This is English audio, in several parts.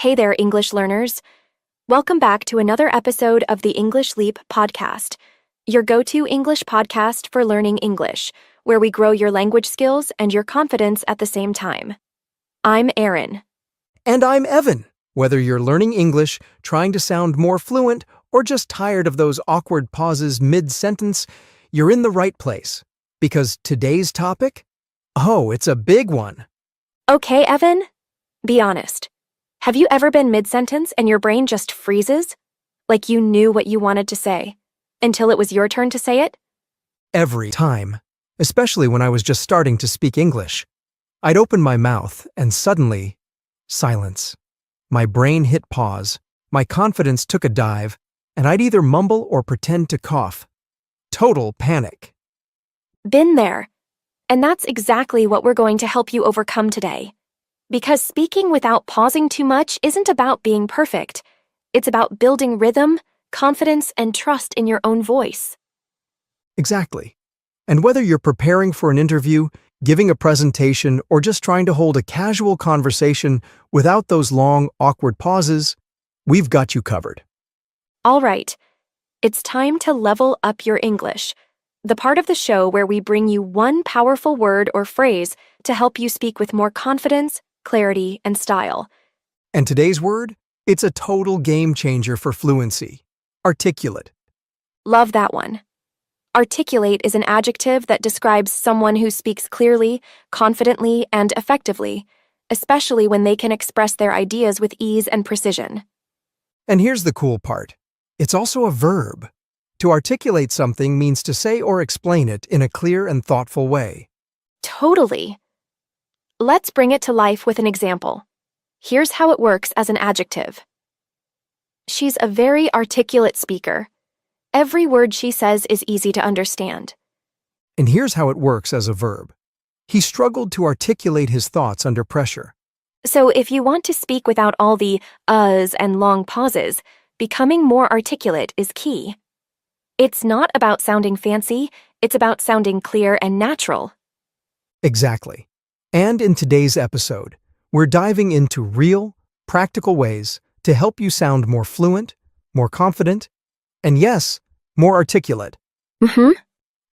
Hey there, English learners. Welcome back to another episode of the English Leap podcast, your go-to English podcast for learning English, where we grow your language skills and your confidence at the same time. I'm Erin. And I'm Evan. Whether you're learning English, trying to sound more fluent, or just tired of those awkward pauses mid-sentence, you're in the right place. Because today's topic? Oh, it's a big one. Okay, Evan, be honest. Have you ever been mid-sentence and your brain just freezes? Like you knew what you wanted to say, until it was your turn to say it? Every time. Especially when I was just starting to speak English. I'd open my mouth, and suddenly, silence. My brain hit pause, my confidence took a dive, and I'd either mumble or pretend to cough. Total panic. Been there. And that's exactly what we're going to help you overcome today. Because speaking without pausing too much isn't about being perfect. It's about building rhythm, confidence, and trust in your own voice. Exactly. And whether you're preparing for an interview, giving a presentation, or just trying to hold a casual conversation without those long, awkward pauses, we've got you covered. All right, it's time to level up your English, the part of the show where we bring you one powerful word or phrase to help you speak with more confidence, clarity, and style. And today's word? It's a total game changer for fluency. Articulate. Love that one. Articulate is an adjective that describes someone who speaks clearly, confidently, and effectively, especially when they can express their ideas with ease and precision. And here's the cool part. It's also a verb. To articulate something means to say or explain it in a clear and thoughtful way. Totally. Let's bring it to life with an example. Here's how it works as an adjective. She's a very articulate speaker. Every word she says is easy to understand. And here's how it works as a verb. He struggled to articulate his thoughts under pressure. So if you want to speak without all the uhs and long pauses, becoming more articulate is key. It's not about sounding fancy, it's about sounding clear and natural. Exactly. And in today's episode, we're diving into real, practical ways to help you sound more fluent, more confident, and yes, more articulate.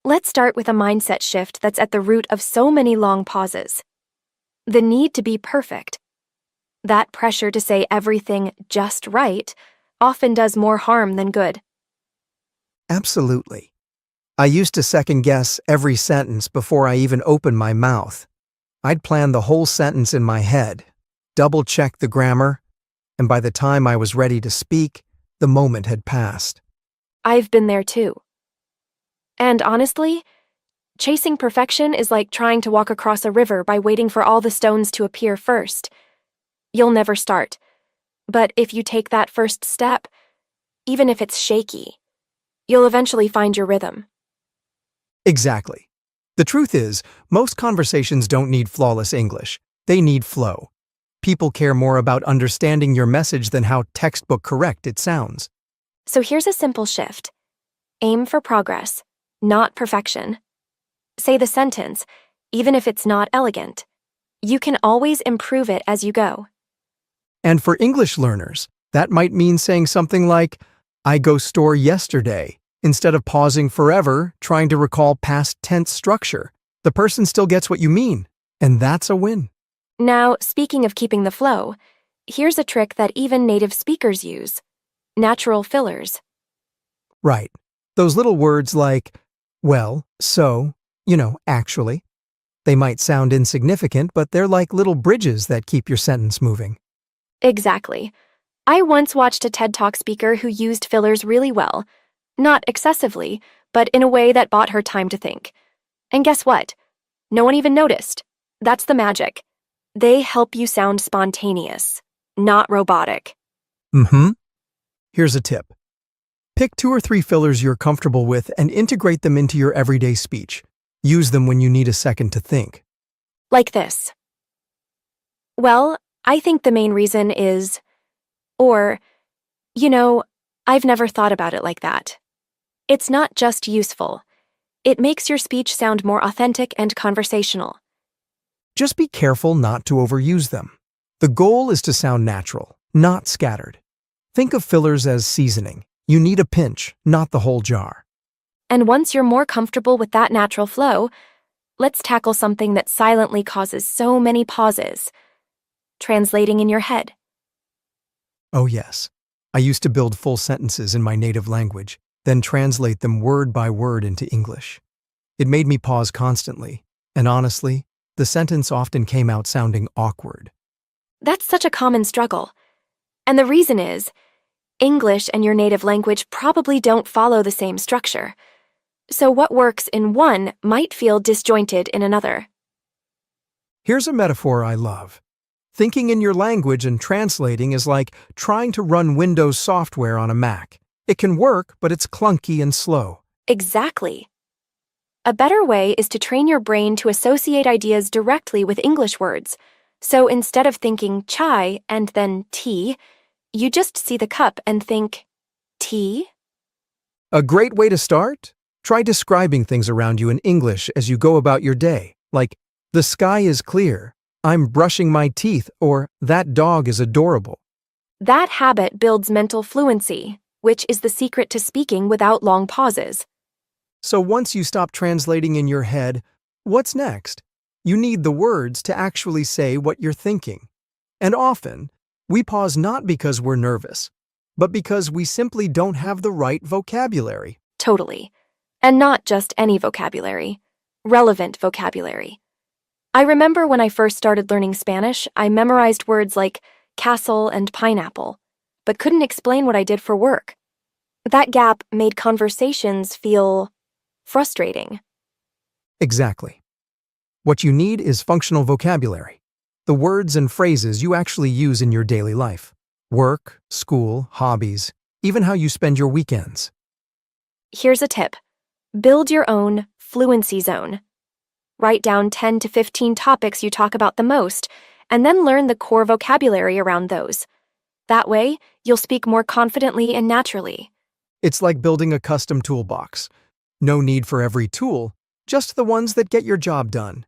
Let's start with a mindset shift that's at the root of so many long pauses. The need to be perfect. That pressure to say everything just right often does more harm than good. Absolutely. I used to second-guess every sentence before I even opened my mouth. I'd plan the whole sentence in my head, double-check the grammar, and by the time I was ready to speak, the moment had passed. I've been there too. And honestly, chasing perfection is like trying to walk across a river by waiting for all the stones to appear first. You'll never start. But if you take that first step, even if it's shaky, you'll eventually find your rhythm. Exactly. The truth is, most conversations don't need flawless English. They need flow. People care more about understanding your message than how textbook correct it sounds. So here's a simple shift. Aim for progress, not perfection. Say the sentence, even if it's not elegant. You can always improve it as you go. And for English learners, that might mean saying something like, I go store yesterday, instead of pausing forever trying to recall past tense structure. The person still gets what you mean, and that's a win. Now, speaking of keeping the flow, here's a trick that even native speakers use. Natural fillers. Right. Those little words like, well, so, actually. They might sound insignificant, but they're like little bridges that keep your sentence moving. Exactly. I once watched a TED Talk speaker who used fillers really well. Not excessively, but in a way that bought her time to think. And guess what? No one even noticed. That's the magic. They help you sound spontaneous, not robotic. Here's a tip. Pick 2 or 3 fillers you're comfortable with and integrate them into your everyday speech. Use them when you need a second to think. Like this. Well, I think the main reason is, or, I've never thought about it like that. It's not just useful. It makes your speech sound more authentic and conversational. Just be careful not to overuse them. The goal is to sound natural, not scattered. Think of fillers as seasoning. You need a pinch, not the whole jar. And once you're more comfortable with that natural flow, let's tackle something that silently causes so many pauses: translating in your head. Oh, yes. I used to build full sentences in my native language, then translate them word by word into English. It made me pause constantly, and honestly, the sentence often came out sounding awkward. That's such a common struggle. And the reason is, English and your native language probably don't follow the same structure. So what works in one might feel disjointed in another. Here's a metaphor I love. Thinking in your language and translating is like trying to run Windows software on a Mac. It can work, but it's clunky and slow. Exactly. A better way is to train your brain to associate ideas directly with English words. So instead of thinking chai and then tea, you just see the cup and think, tea? A great way to start? Try describing things around you in English as you go about your day, like, the sky is clear, I'm brushing my teeth, or that dog is adorable. That habit builds mental fluency, which is the secret to speaking without long pauses. So once you stop translating in your head, what's next? You need the words to actually say what you're thinking. And often, we pause not because we're nervous, but because we simply don't have the right vocabulary. Totally. And not just any vocabulary. Relevant vocabulary. I remember when I first started learning Spanish, I memorized words like castle and pineapple, but couldn't explain what I did for work. That gap made conversations feel frustrating. Exactly. What you need is functional vocabulary, the words and phrases you actually use in your daily life. Work, school, hobbies, even how you spend your weekends. Here's a tip. Build your own fluency zone. Write down 10 to 15 topics you talk about the most, and then learn the core vocabulary around those. That way, you'll speak more confidently and naturally. It's like building a custom toolbox. No need for every tool, just the ones that get your job done.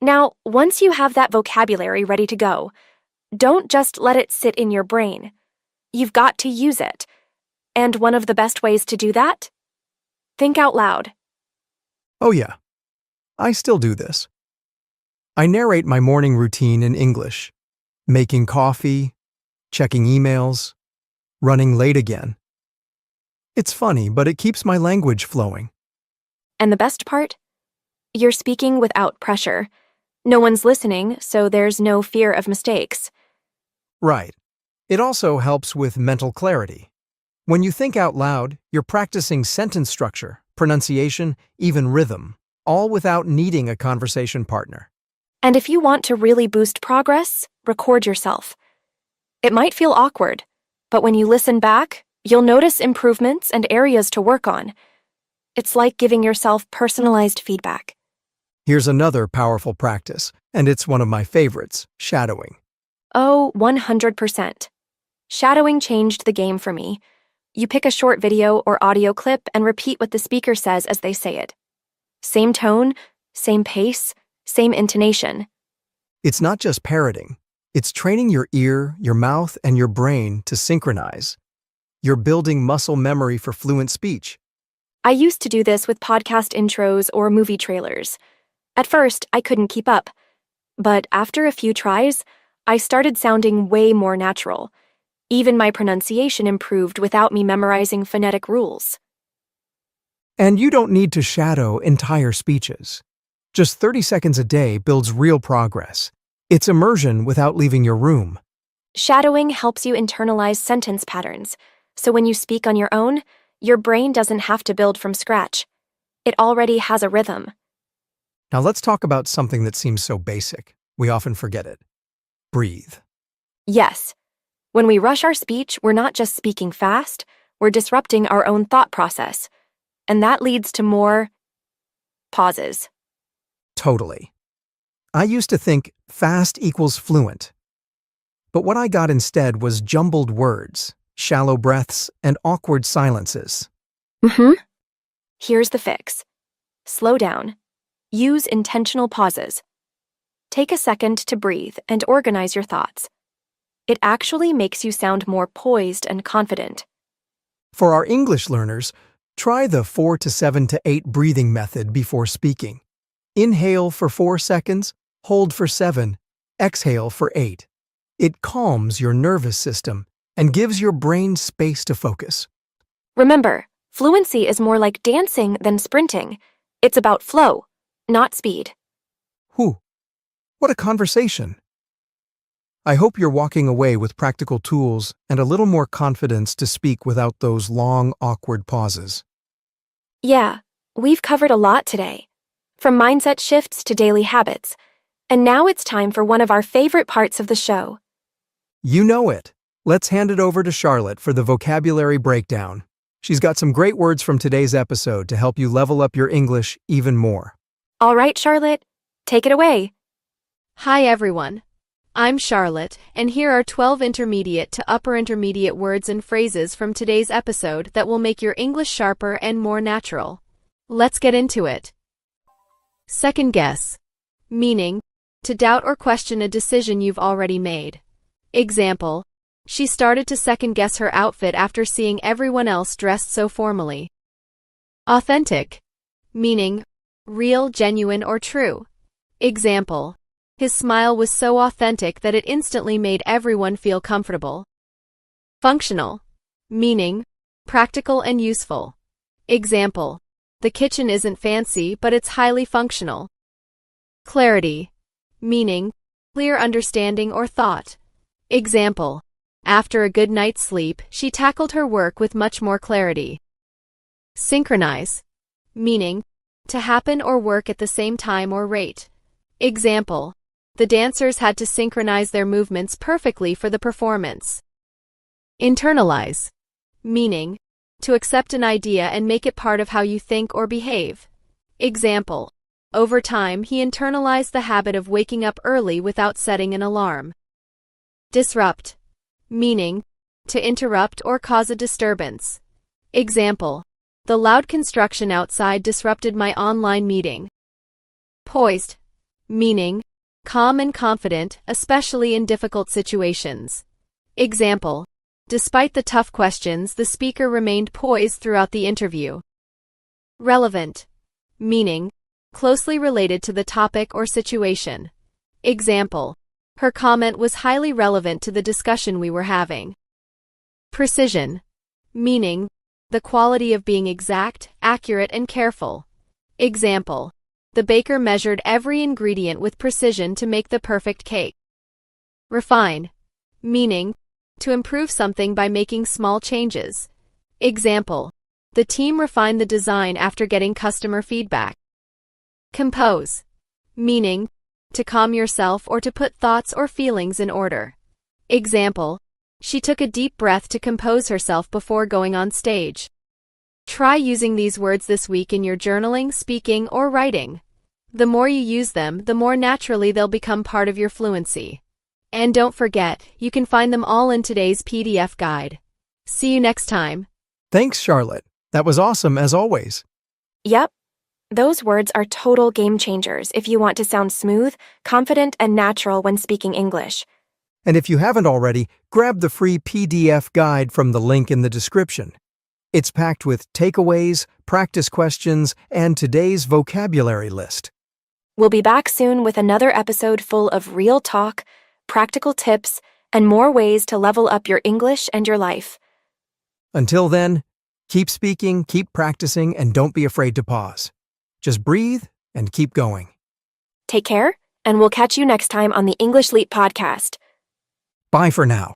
Now, once you have that vocabulary ready to go, don't just let it sit in your brain. You've got to use it. And one of the best ways to do that? Think out loud. Oh yeah, I still do this. I narrate my morning routine in English, making coffee, checking emails, running late again. It's funny, but it keeps my language flowing. And the best part? You're speaking without pressure. No one's listening, so there's no fear of mistakes. Right. It also helps with mental clarity. When you think out loud, you're practicing sentence structure, pronunciation, even rhythm, all without needing a conversation partner. And if you want to really boost progress, record yourself. It might feel awkward, but when you listen back, you'll notice improvements and areas to work on. It's like giving yourself personalized feedback. Here's another powerful practice, and it's one of my favorites, shadowing. Oh, 100%. Shadowing changed the game for me. You pick a short video or audio clip and repeat what the speaker says as they say it. Same tone, same pace, same intonation. It's not just parroting. It's training your ear, your mouth, and your brain to synchronize. You're building muscle memory for fluent speech. I used to do this with podcast intros or movie trailers. At first, I couldn't keep up. But after a few tries, I started sounding way more natural. Even my pronunciation improved without me memorizing phonetic rules. And you don't need to shadow entire speeches. Just 30 seconds a day builds real progress. It's immersion without leaving your room. Shadowing helps you internalize sentence patterns, so when you speak on your own, your brain doesn't have to build from scratch. It already has a rhythm. Now let's talk about something that seems so basic. We often forget it. Breathe. Yes. When we rush our speech, we're not just speaking fast, we're disrupting our own thought process. And that leads to more pauses. Totally. I used to think fast equals fluent. But what I got instead was jumbled words, shallow breaths, and awkward silences. Here's the fix. Slow down. Use intentional pauses. Take a second to breathe and organize your thoughts. It actually makes you sound more poised and confident. For our English learners, try the 4 to 7 to 8 breathing method before speaking. Inhale for 4 seconds, hold for 7, exhale for 8. It calms your nervous system and gives your brain space to focus. Remember, fluency is more like dancing than sprinting. It's about flow, not speed. Whew, what a conversation! I hope you're walking away with practical tools and a little more confidence to speak without those long, awkward pauses. Yeah, we've covered a lot today, from mindset shifts to daily habits. And now it's time for one of our favorite parts of the show. You know it. Let's hand it over to Charlotte for the vocabulary breakdown. She's got some great words from today's episode to help you level up your English even more. All right, Charlotte, take it away. Hi everyone. I'm Charlotte, and here are 12 intermediate to upper intermediate words and phrases from today's episode that will make your English sharper and more natural. Let's get into it. Second guess. Meaning, to doubt or question a decision you've already made. Example, she started to second guess her outfit after seeing everyone else dressed so formally. Authentic. Meaning, real, genuine, or true. Example, his smile was so authentic that it instantly made everyone feel comfortable. Functional. Meaning, practical and useful. Example, the kitchen isn't fancy but it's highly functional. Clarity. Meaning, clear understanding or thought. Example, after a good night's sleep, she tackled her work with much more clarity. Synchronize. Meaning, to happen or work at the same time or rate. Example, the dancers had to synchronize their movements perfectly for the performance. Internalize. Meaning, to accept an idea and make it part of how you think or behave. Example, over time he internalized the habit of waking up early without setting an alarm. Disrupt. Meaning, to interrupt or cause a disturbance. Example, the loud construction outside disrupted my online meeting. Poised. Meaning, calm and confident, especially in difficult situations. Example, despite the tough questions, the speaker remained poised throughout the interview. Relevant. Meaning, closely related to the topic or situation. Example, her comment was highly relevant to the discussion we were having. Precision. Meaning, the quality of being exact, accurate, and careful. Example, the baker measured every ingredient with precision to make the perfect cake. Refine. Meaning, to improve something by making small changes. Example, the team refined the design after getting customer feedback. Compose. Meaning, to calm yourself or to put thoughts or feelings in order. Example, she took a deep breath to compose herself before going on stage. Try using these words this week in your journaling, speaking, or writing. The more you use them, the more naturally they'll become part of your fluency. And don't forget, you can find them all in today's PDF guide. See you next time. Thanks, Charlotte. That was awesome as always. Yep, those words are total game changers if you want to sound smooth, confident, and natural when speaking English. And if you haven't already, grab the free PDF guide from the link in the description. It's packed with takeaways, practice questions, and today's vocabulary list. We'll be back soon with another episode full of real talk, practical tips, and more ways to level up your English and your life. Until then, keep speaking, keep practicing, and don't be afraid to pause. Just breathe and keep going. Take care, and we'll catch you next time on the English Leap podcast. Bye for now.